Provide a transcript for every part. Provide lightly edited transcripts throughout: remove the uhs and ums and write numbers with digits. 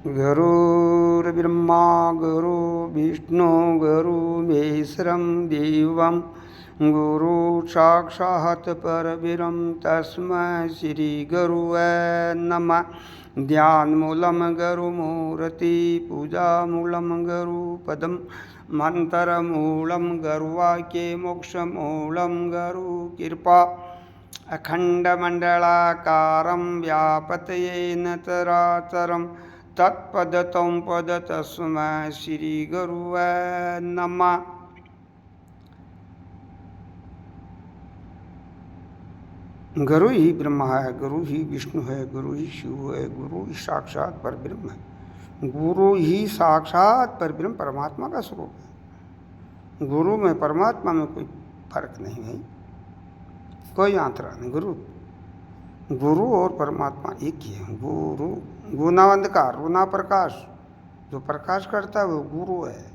गुरुर्ब्रह्मा गुरुर्विष्णु गुरुर्महेश्वरं देवं गुरु साक्षात् परब्रह्म तस्मै श्री गुरुवे नमः। ध्यानमूलं गुरुमूर्ति पूजामूलं गुरुपदं मंत्रमूलं गुरुवाक्ये मोक्षमूलं गुरुकृपा अखण्डमण्डलाकारं व्यापतेन चराचरं तत्पदतं पद तस्मै श्री गुरुवे नमः। गुरु ही ब्रह्मा है, गुरु ही विष्णु है, गुरु ही शिव है, गुरु ही साक्षात परब्रह्म है। गुरु ही साक्षात परब्रह्म परमात्मा का स्वरूप है। गुरु में परमात्मा में कोई फर्क नहीं है, कोई अंतरा नहीं। गुरु और परमात्मा एक ही है। गुरु गुना अंधकार गुना प्रकाश, जो प्रकाश करता है वो गुरु है।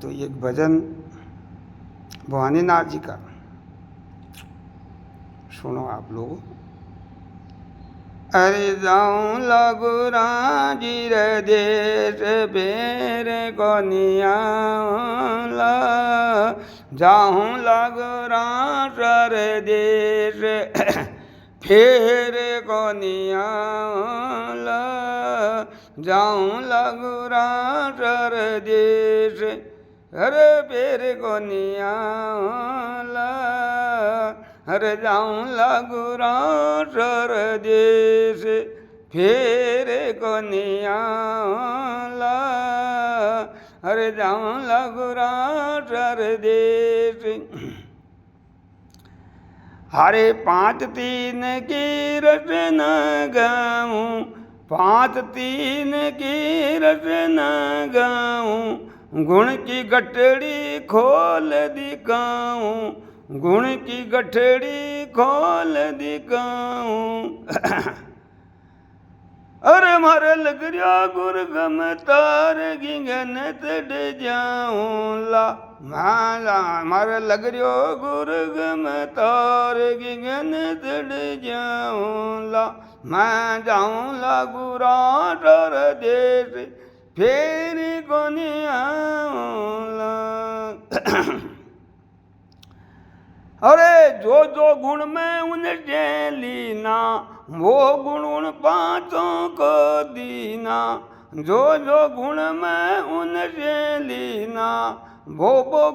तो एक भजन भवानीनाथ जी का सुनो आप लोग। अरे जाऊं लगुरा जीर देश बेर कोनियाला, जाऊं लगुरा सर देश फेर कोनियाला, जाऊं लगुरा सर देश हरे फेर कोनियाला, हरे जाऊं लगुरा सर देश फेर कोनियाला, हरे जाऊं लगुरा सर देश। हरे 5-3 की रचना गाऊं, 5-3 की रचना गाऊं, गुण की गठड़ी खोल दिखाऊं, गुण की गठड़ी खोल दिखाऊं। अरे मारे लग रहा गुरगम तार गिंगन तड़ जाऊं ला, मारे लग रहा गुरगम तार गिंगन तड़ जाऊं ला, मैं जाऊं ला गुरा डर देश फेर कोनी आऊंला। अरे जो जो गुण में उनसे लीना, वो गुण उन 5 को दीना, जो जो गुण में उनसे लीना, वो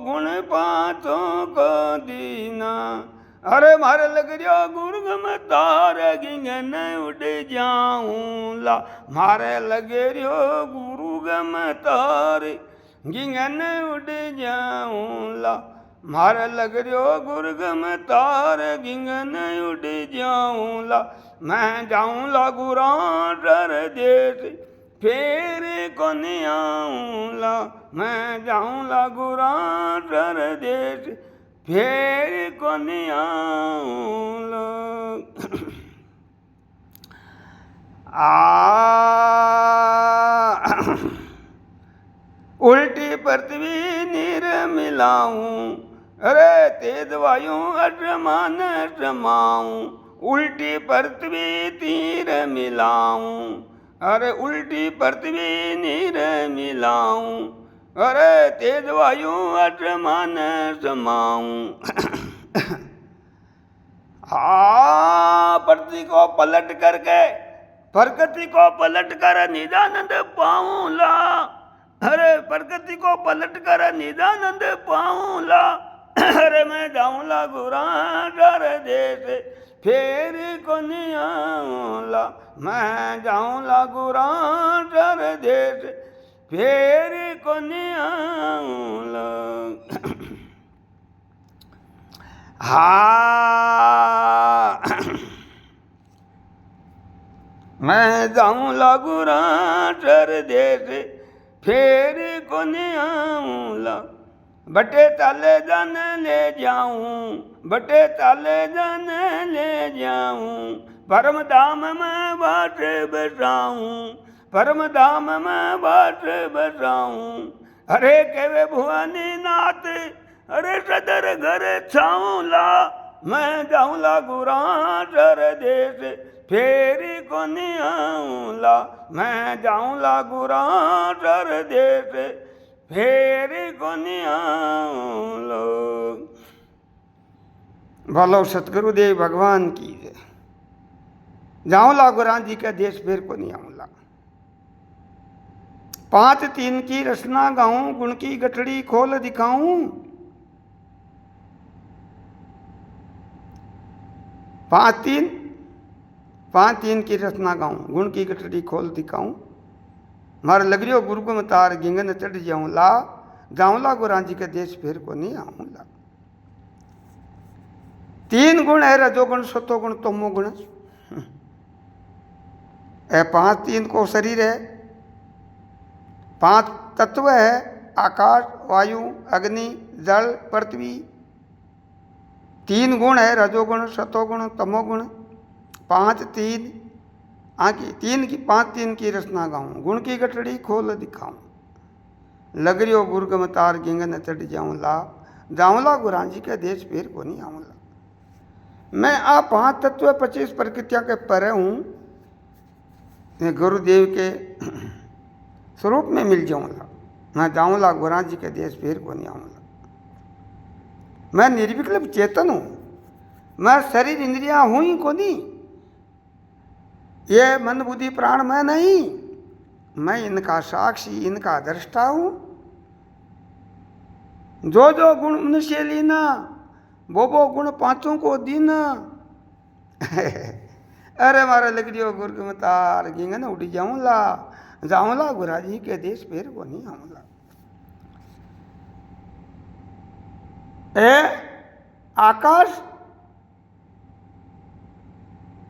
गुण 5 को दीना। अरे मारे लग रहा गुरगम तार गिंगन उड़ जाऊं ला, मारे लगे रियो गुरुगम तार गिंगन उड़ जाऊं ला, मारे लग रियो गुरगम तार गिंगन उड़ जाऊं ला, मैं जाऊं ला गुरा डर देश फेर कोनी आऊं ला, मैं जाऊं ला गुरा डर देश फेर कोनी आऊंला। उल्टी पृथ्वी नीर मिलाऊं, अरे तेज वायु अटमान समाऊं, उल्टी पृथ्वी तीर मिलाऊं, अरे उल्टी पृथ्वी नीर मिलाऊं, अरे तेज वायु अटमान समाऊं। पृथ्वी को पलट करके प्रकृति को पलट कर निदानंद पाऊंला, अरे प्रकृति को पलट कर निदानंद पाऊंला, अरे मैं जाऊंला गुरा डर देश फेर कोनी आऊंला, मैं जाऊंला गुरा डर देश फेर कोनी आऊंला। मैं जाऊंला गुरा डर देश फेर कोनी आऊंला, बटे ताले जाने ले जाऊं, बटे ताले जाने ले जाऊं, परम धाम में बाट बसाऊं, परम धाम में बाट बसाऊं। अरे केवे भुवनी नाथ अरे सदर घर छाऊला मैं जाऊं लागू राजर देश फेरी को नहीं आऊंला। मैं जाऊं लागू राजर देश फेरी को नहीं आऊंलो। बोलो सतगुरुदेव भगवान की जय। जाऊं लागू राम जी का देश फेर को नहीं आऊंला। 5-3 की रचना गाऊं, गुण की गठड़ी खोल दिखाऊं। 5-3 की रचना गाऊं, गुण की गठड़ी खोल दिखाऊं। मार लग रियो गुरु को तार गिंगन चढ़ जाऊं ला। जाऊं ला गुरां जी के देश फिर को नहीं आऊं ला। 3 गुण है, रजोगुण सतोगुण तमोगुण। 5-3 को शरीर है, 5 तत्व है, आकाश वायु अग्नि जल पृथ्वी। 3 गुण है, रजोगुण सतोगुण तमोगुण। 5-3 आकी 5-3 की रचना गाऊं, गुण की गठड़ी खोल दिखाऊं। लग रियो गुरगम तार गिंगन चढ़ जाऊं ला। जाऊं ला गुरां जी के देश फिर को नहीं आऊं ला। मैं आ 5 तत्व 25 प्रकृतियां के परे हूं, गुरुदेव के स्वरूप में मिल जाऊंगा। मैं जाऊं ला गुरां जी के देश फिर को नहीं आऊंगा। मैं निर्विकल्प चेतन हूं, मैं शरीर इंद्रियां हूं ही को नहीं। ये मन बुद्धि प्राण मैं नहीं, मैं इनका साक्षी इनका दृष्टा हूं। जो जो गुण उनसे लीना, वो गुण 5 को दीना। अरे मारा लग रियो गुरु तार गिंगन उठ जाऊं ला। जाऊं ला गुरा जी के देश फिर को नहीं आऊं ला। आकाश,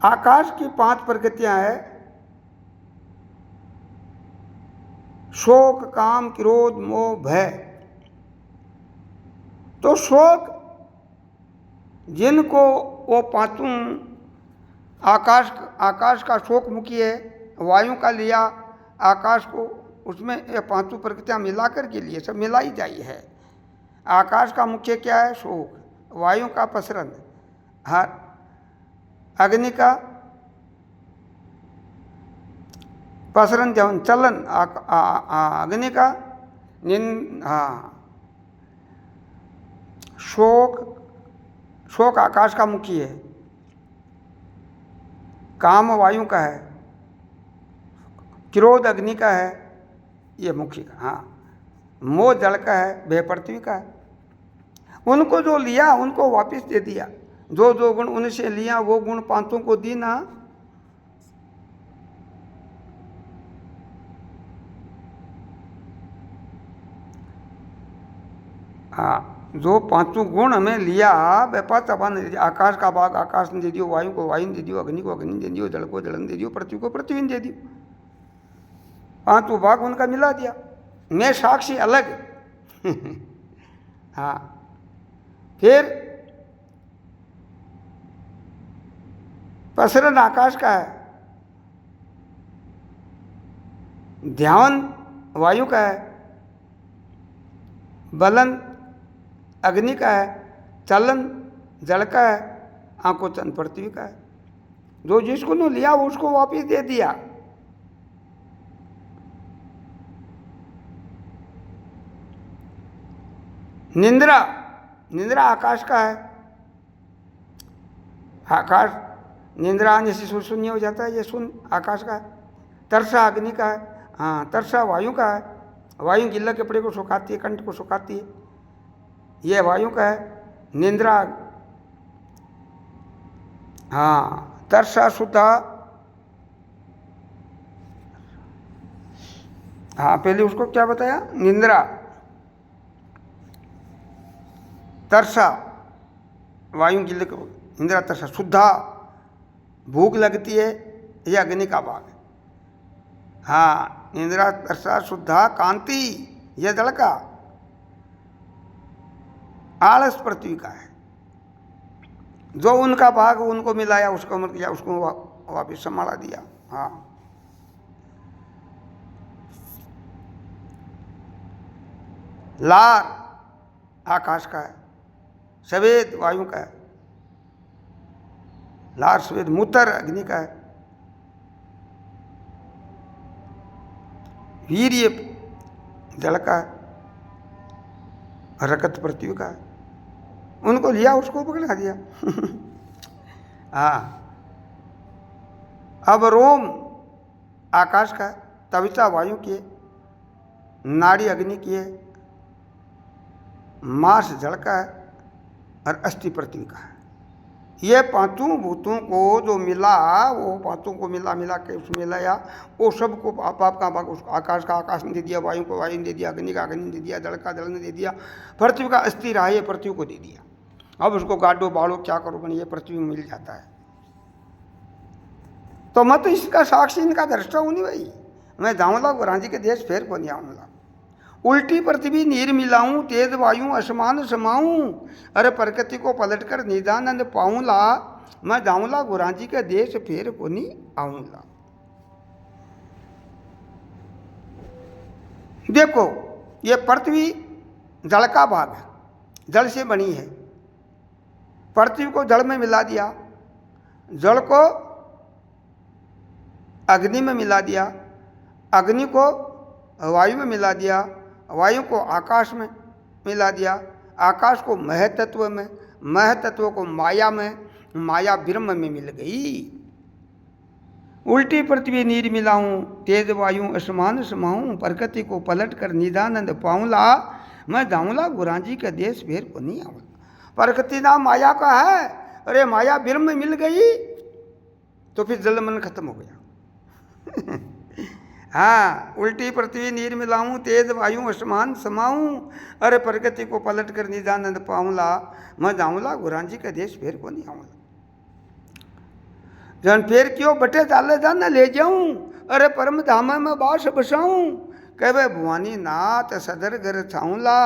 आकाश की 5 प्रकृतियां है, शोक काम क्रोध मोह भय। तो शोक जिनको वो 5 आकाश का शोक मुखी है, वायु का लिया आकाश को, उसमें ये 5 प्रकृतियां मिलाकर के लिए सब मिलाई जाई है। आकाश का मुख्य क्या है? शोक। वायु का पसरन, अग्नि का पसरन जवन चलन, अग्नि का शोक आकाश का मुखी है, काम वायु का है, क्रोध अग्नि का है, ये मुखी का। हाँ, मोह जल का है, भय पृथ्वी का है। उनको जो लिया उनको वापस दे दिया। जो जो गुण उनसे लिया वो गुण 5 को दी ना। हाँ, जो 5 गुण हमें लिया व्यापार अपन आकाश का भाग आकाश ने दे दियो, वायु को वायु ने दे दियो, अग्नि को अग्नि ने दे दियो, जल को जल ने दे दियो, पृथ्वी को पृथ्वी ने दे दियो। 5 भाग उनका मिला दिया। मैं साक्षी अलग। हाँ, फिर पसरन आकाश का है, ध्यान वायु का है, बलन अग्नि का है, चलन जल का है, आंकोचन पृथ्वी का है। जो जिसको ने लिया उसको वापिस दे दिया। निंद्रा, निंद्रा आकाश का है। आकाश निंद्रा आने से शून्य हो जाता है, ये शून्य आकाश का है। तरसा अग्नि का है। हाँ, तरसा वायु का है। वायु गिल्ला कपड़े को सुखाती है, कंठ को सुखाती है, ये वायु का है। निंद्रा, हाँ, तरसा शुद्धा। हाँ, पहले उसको क्या बताया? निंद्रा, तरसा वायु गिल्ले को, निंद्रा तरसा शुद्धा, भूख लगती है, यह अग्नि का भाग है। हाँ, निंद्रा तरसा शुद्धा कांति, यह जल का। आलस पृथ्वी का है। जो उनका भाग उनको मिलाया, उसको मत किया, उसको वापिस संभाला दिया। हाँ, लार आकाश का है, सफेद वायु का है, लाल सफेद मूत्र अग्नि का है, वीर्य जल का है, रकत पृथ्वी का है। उनको लिया, उसको पकड़ा दिया। हाँ, अब रोम आकाश का है, तविता वायु की है, नाड़ी अग्नि की है, मांस जल का है और अस्थि पृथ्वी का है। ये पांचों भूतों को जो मिला, वो पांचों को मिला के उसमें लाया, वो सबको आप का उसको आकाश का आकाश ने दे दिया, वायु को वायु ने दे दिया, अग्नि का अग्नि ने दे दिया, जल का जल ने दे दिया, पृथ्वी का अस्थि रहा ये पृथ्वी को दे दिया। अब उसको गाड़ो बाड़ो क्या करो बनी, ये पृथ्वी में मिल जाता है। तो मैं तो इसका साक्षी इनका दृष्टा हूँ नहीं भाई। मैं जाऊँगा गुरान जी के देश फिर को नहीं आऊँगा। उल्टी पृथ्वी नीर मिलाऊं, तेज वायु असमान समाऊं, अरे प्रकृति को पलटकर निदानंद पाऊंला, मैं जाऊंला गुरान जी के देश फिर को नहीं आऊंगा। देखो ये पृथ्वी जल का भाग है, जल से बनी है। पृथ्वी को जल में मिला दिया, जल को अग्नि में मिला दिया, अग्नि को वायु में मिला दिया, वायु को आकाश में मिला दिया, आकाश को मह तत्व में, मह तत्व को माया में, माया ब्रह्म में मिल गई। उल्टी पृथ्वी नीर मिलाऊं, तेज वायु असमान समाऊं, प्रकृति को पलट कर निदानंद पाऊंला, मैं जाऊंला गुरान जी का देश फिर को नहीं आऊंगा। प्रकृति नाम माया का है, अरे माया ब्रह्म में मिल गई तो फिर जल मन खत्म हो गया। हाँ, उल्टी पृथ्वी नीर मिलाऊं, तेज वायु असमान समाऊं, अरे प्रकृति को पलट कर निदानंद पाऊंला, मैं जाऊंला गुरान जी का देश फिर को नहीं आऊंगा। जन फिर क्यों बटे डाले जान ले जाऊं, अरे परम धाम में बास बसाऊं, कहे भुवानी नाथ सदर घर छाऊंला,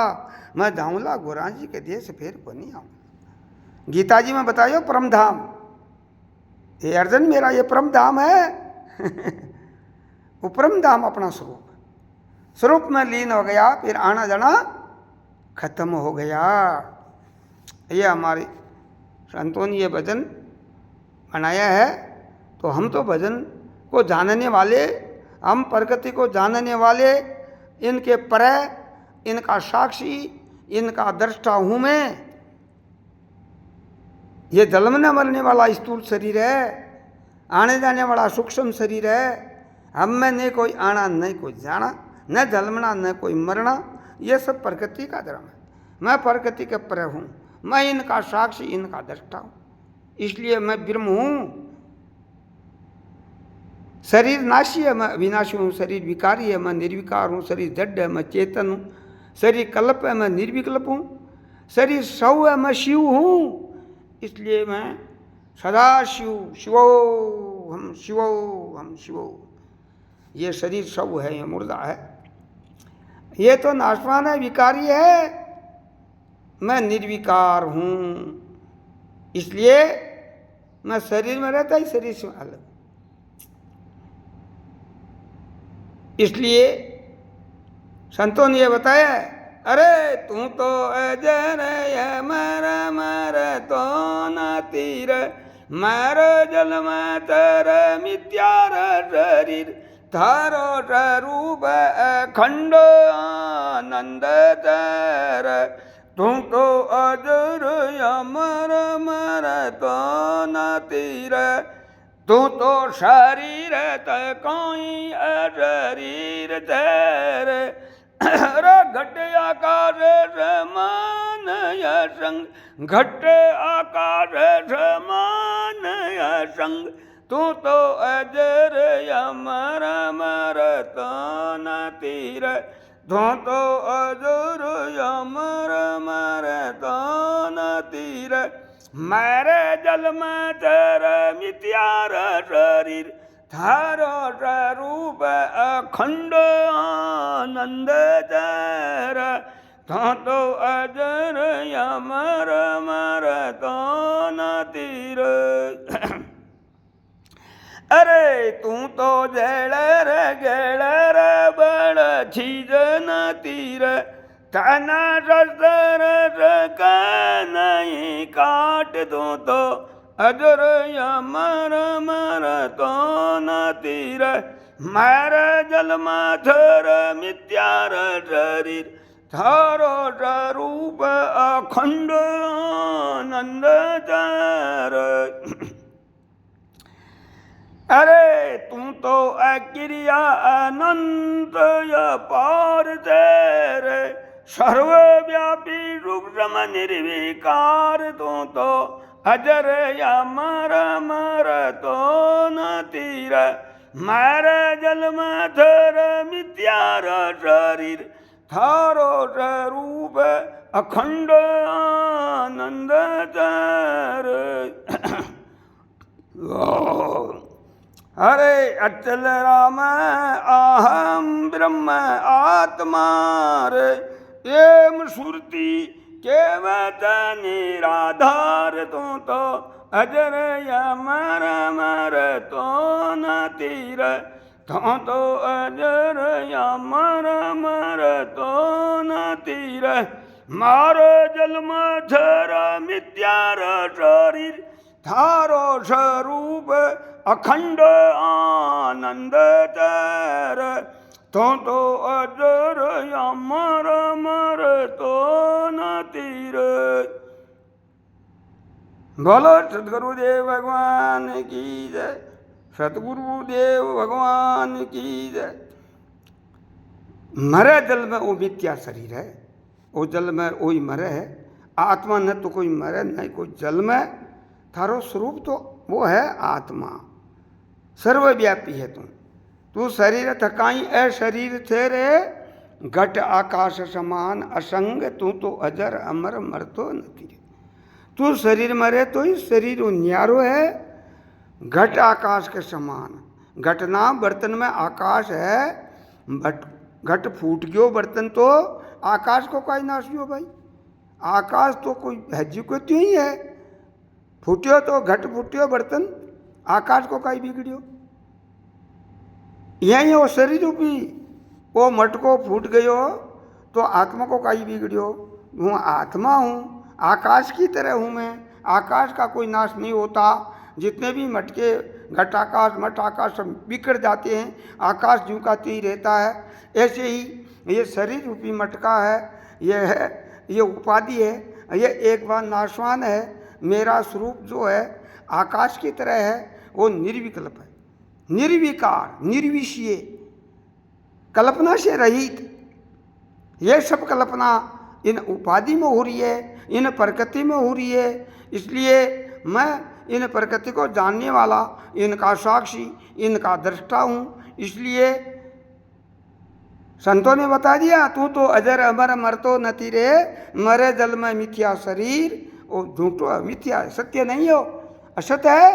मैं जाऊंला गुरान जी के देश फिर को नहीं आऊंगा। गीता जी में बताइयो परम धाम, ये अर्जुन मेरा ये परम धाम है। वो परम धाम अपना स्वरूप, स्वरूप में लीन हो गया, फिर आना जाना खत्म हो गया। ये हमारे संतों ने ये भजन बनाया है, तो हम तो भजन को जानने वाले, हम प्रकृति को जानने वाले, इनके परे, इनका साक्षी, इनका दृष्टा हूँ मैं। ये जन्मने मरने वाला स्थूल शरीर है, आने जाने वाला सूक्ष्म शरीर है। हम में नहीं कोई आना, नहीं कोई जाना, न जन्मना न कोई मरना, ये सब प्रकृति का धर्म है। मैं प्रकृति के परे हूँ, मैं इनका साक्षी, इनका दृष्टा हूँ, इसलिए मैं ब्रह्म हूँ। शरीर नाशी है, मैं अविनाशी हूँ, शरीर विकारी है, मैं निर्विकार हूँ, शरीर जड़ है, मैं चेतन हूँ, शरीर कल्प है, मैं निर्विकल्प हूँ, शरीर शव है, मैं शिव हूँ, इसलिए मैं सदा शिव, शिवो हम शिवो हम शिवो। ये शरीर शव है, ये मुर्दा है, ये तो नाशवान है, विकारी है, मैं निर्विकार हूँ, इसलिए मैं शरीर में रहता ही शरीर से अलग। इसलिए संतों ने ये बताया, अरे तू तो अजर है, मर मर तो न तीर, मर जल में तर मिथ्यार शरीर, थारो रूप अखंड आनंद तर, तू तो अजर अमर मर तो न तीर, तू तो शरीर कोई अशरीर तेरे, घट आकाश समान संग, घट आकाश समान संग, तू तो अजर अमर मर तो न तीर, तू तो अजर अमर मर तो न तीर, मेरे जल में तेरा मिथ्यार शरीर, थारो रूप अखंड आनंद तेरा, तो अजर अमर मर तो न तीर। अरे तू तो जड़ गड़ बड़ छीज न तीर, तना रस का नहीं काट दूँ तो अजर अमर मर तो नती रे मैर जल मथर मिथ्यार शरीर थारो स्वरूप अखंड आनंद चर। अरे तू तो अक्रिया अनंत अपार रे सर्वव्यापी सूक्ष्म निर्विकार तू तो अजर अमर मर तो नती रे मैर जल मथर मिथ्यार शरीर थारो स्वरूप अखंड आनंद चर। हरे अचल राम अहम ब्रह्म आत्मा रे एम सुरती केवत निराधार तू तो अजर अमर मर तो नती रे तो अजर अमर मर तो नती रे मारो जन्म झर मिथ्यार शरीर थारो स्वरूप अखंड आनंद चर। तो अजर अमर मर तो नती रे। बोलो सदगुरुदेव भगवान की जय। सतगुरुदेव भगवान की जय। मरे जल में वो मिथ्या शरीर है, वो जल में वही मरे है। आत्मा न तो कोई मरे न कोई जल में। थारो स्वरूप तो वो है आत्मा, सर्वव्यापी है तू शरीर थकाई ए शरीर थे रे घट आकाश समान असंग तू तो अजर अमर मरतो नहीं रे। तू शरीर मरे तो ही शरीर न्यारो है घट आकाश के समान। घटना बर्तन में आकाश है, घट फूट गयो बर्तन तो आकाश को काई नाश गयो भाई। आकाश तो कोई भज्जी को त्यों ही है, फूट्यो तो घट फूट्यो बर्तन, आकाश को काई बिगड़ियो। यही वो शरीर रूपी वो मटको फूट गयो तो आत्मा को काई बिगड़ियो। हूँ आत्मा हूँ, आकाश की तरह हूँ मैं, आकाश का कोई नाश नहीं होता। जितने भी मटके घट आकाश मठ आकाश सब बिखर जाते हैं, आकाश ज्यों का त्यों ही रहता है। ऐसे ही ये शरीर रूपी मटका है, ये उपाधि है, ये एक बार नाशवान है। मेरा स्वरूप जो है आकाश की तरह है, वो निर्विकल्प है, निर्विकार निर्विषय, कल्पना से रहित। ये सब कल्पना इन उपाधि में हो रही है, इन प्रकृति में हो रही है। इसलिए मैं इन प्रकृति को जानने वाला, इनका साक्षी, इनका दृष्टा हूँ। इसलिए संतों ने बता दिया तू तो अजर अमर मरतो नती रे मरे जल में मिथ्या शरीर। वो झूठो है, मिथ्या है, सत्य नहीं हो, असत्य है।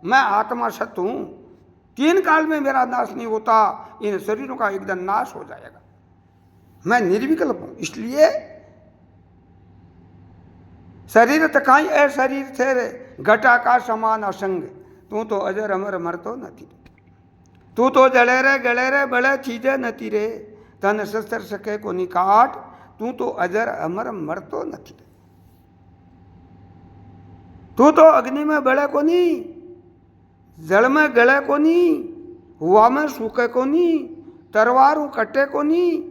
मैं आत्मा सत्य हूँ, तीन काल में मेरा नाश नहीं होता, इन शरीरों का एकदम नाश हो जाएगा। मैं निर्विकल्प हूँ। इसलिए शरीर तकाई ए शरीर थे रे घटा का समान असंग तू तो अजर अमर मरतो नती रे। तू तो जड़े रे बड़े चीजें नती रे तन शस्त्र सके को निकाट तू तो अजर अमर मरतो नती रे। तू तो अग्नि में बड़े को नहीं, जल में गले को नहीं, हुआ में सूखे को नहीं, तरवार कट्टे को नहीं।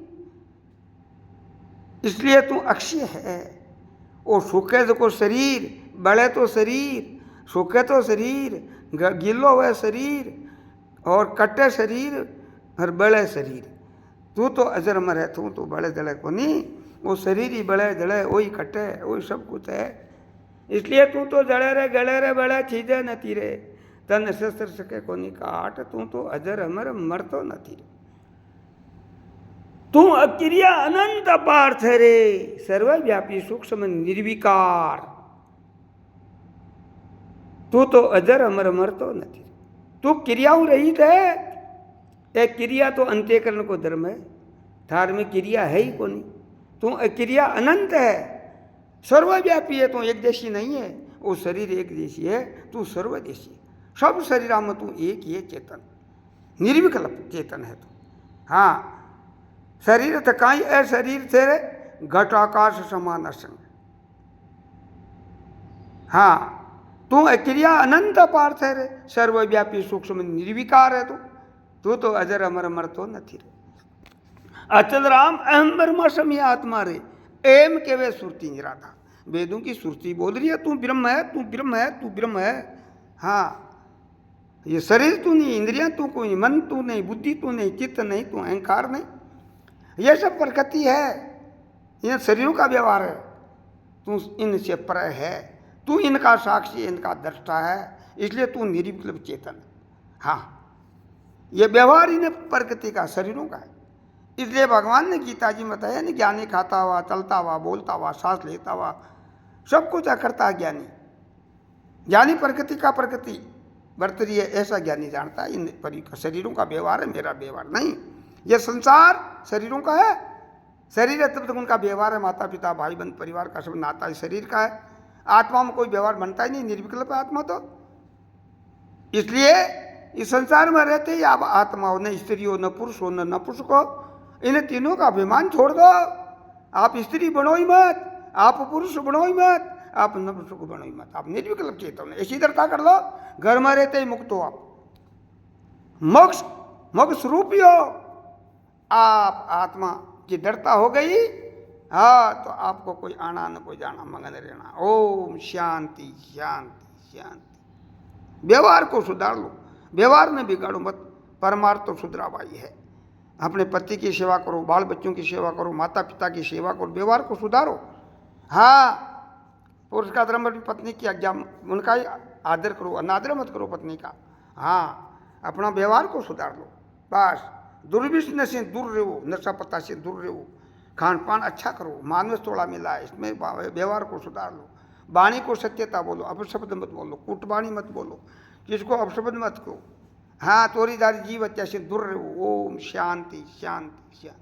इसलिए तू अक्षय है। वो सूखे को शरीर, बड़े तो शरीर, सूखे तो शरीर, गिलो हुए शरीर और कट्टे शरीर और बड़े शरीर। तू तो अजर अमर है, तू तो बड़े जड़े को नहीं। वो शरीर ही बड़े जड़े, वही कट्टे, वही सब कुछ है। इसलिए तू तो जड़े रे बड़े चीजें नती रे तन शस्त्र सके को निकाट तू तो अजर अमर मरतो नती रे। तू अक्रिया अनंत पार्थ रे सर्वव्यापी सूक्ष्म निर्विकार तू तो अजर अमर मरतो नती। तू क्रियाओं रहित है। एक क्रिया तो अंत्यकरण को धर्म है, थार में क्रिया है ही को नहीं। तू अक्रिया अनंत है, सर्वव्यापी है। तू एक देशी नहीं है, वो शरीर एक देशी है, तू सर्वदेशी। सब शरीरों में तू एक ही है, चेतन निर्विकल्प चेतन है तू। हाँ, शरीर थकाई ए शरीर थे घट आकाश समान असंग। हाँ, तू अक्रिया अनंत पार्थ है रे, सर्वव्यापी सूक्ष्म निर्विकार है तू तो अजर अमर अमर तो नहीं रे। अचल राम अहम ब्रह्मास्मि आत्मा रे, एम के वे सुरती निराधा। वेदों की सुरती बोल रही है तू ब्रह्म है, तू ब्रह्म है, तू ब्रह्म है। हाँ, ये शरीर तू नहीं, इंद्रियां तू कोई, मन तू नहीं, बुद्धि तू नहीं, चित्त नहीं, तू अहंकार नहीं। ये सब प्रकृति है, इन शरीरों का व्यवहार है। तू इनसे पर है, तू इनका साक्षी, इनका दृष्टा है, इसलिए तू निर्विकल्प चेतन। हाँ, ये व्यवहार इन प्रकृति का, शरीरों का है। इसलिए भगवान ने गीता जी में बताया नहीं, ज्ञानी खाता हुआ, चलता हुआ, बोलता हुआ, सांस लेता हुआ, सब कुछ करता है ज्ञानी। ज्ञानी प्रकृति का प्रकृति बरत रही है ऐसा ज्ञानी जानता है। इन शरीरों का व्यवहार है, मेरा व्यवहार नहीं। यह संसार शरीरों का है, शरीर है तब तक उनका व्यवहार है, माता पिता भाई बंधु परिवार का सब नाता इस शरीर का है। आत्मा में कोई व्यवहार बनता ही नहीं, निर्विकल्प है आत्मा तो। इसलिए इस संसार में रहते ही आप आत्मा हो, न स्त्री हो, न पुरुष हो, न नपुंसक हो। इन तीनों का अभिमान छोड़ दो। आप स्त्री बनो ही मत, आप पुरुष बनो ही मत, आप नपुंसक बनो ही मत, आप निर्विकल्प चेतन ऐसी दृढ़ता कर लो। घर में रहते ही मुक्त हो आप, मोक्ष मोक्ष स्वरूप ही हो आप। आत्मा की दृढ़ता हो गई, हाँ, तो आपको कोई आना न कोई जाना, मगन रहना। ओम शांति शांति शांति। व्यवहार को सुधार लो, व्यवहार में बिगाड़ो मत। परमार्थ तो सुधरावाई है। अपने पति की सेवा करो, बाल बच्चों की सेवा करो, माता पिता की सेवा करो, व्यवहार को सुधारो। हाँ, पुरुष का धर्म पत्नी की आज्ञा, उनका ही आदर करो, अनादर मत करो पत्नी का। हाँ, अपना व्यवहार को सुधार लो बस। दुर्व्यसन से दूर रहो, नशा पत्ता से दूर रहो, खान पान अच्छा करो, मानव थोड़ा मिला है इसमें व्यवहार को सुधार लो। वाणी को सत्यता बोलो, अपशब्द मत बोलो, कूटवाणी मत बोलो, किसको अपशब्द मत करो। हाँ, चोरीदारी जीव हत्या से दूर रहो। ओम शांति शांति शांति।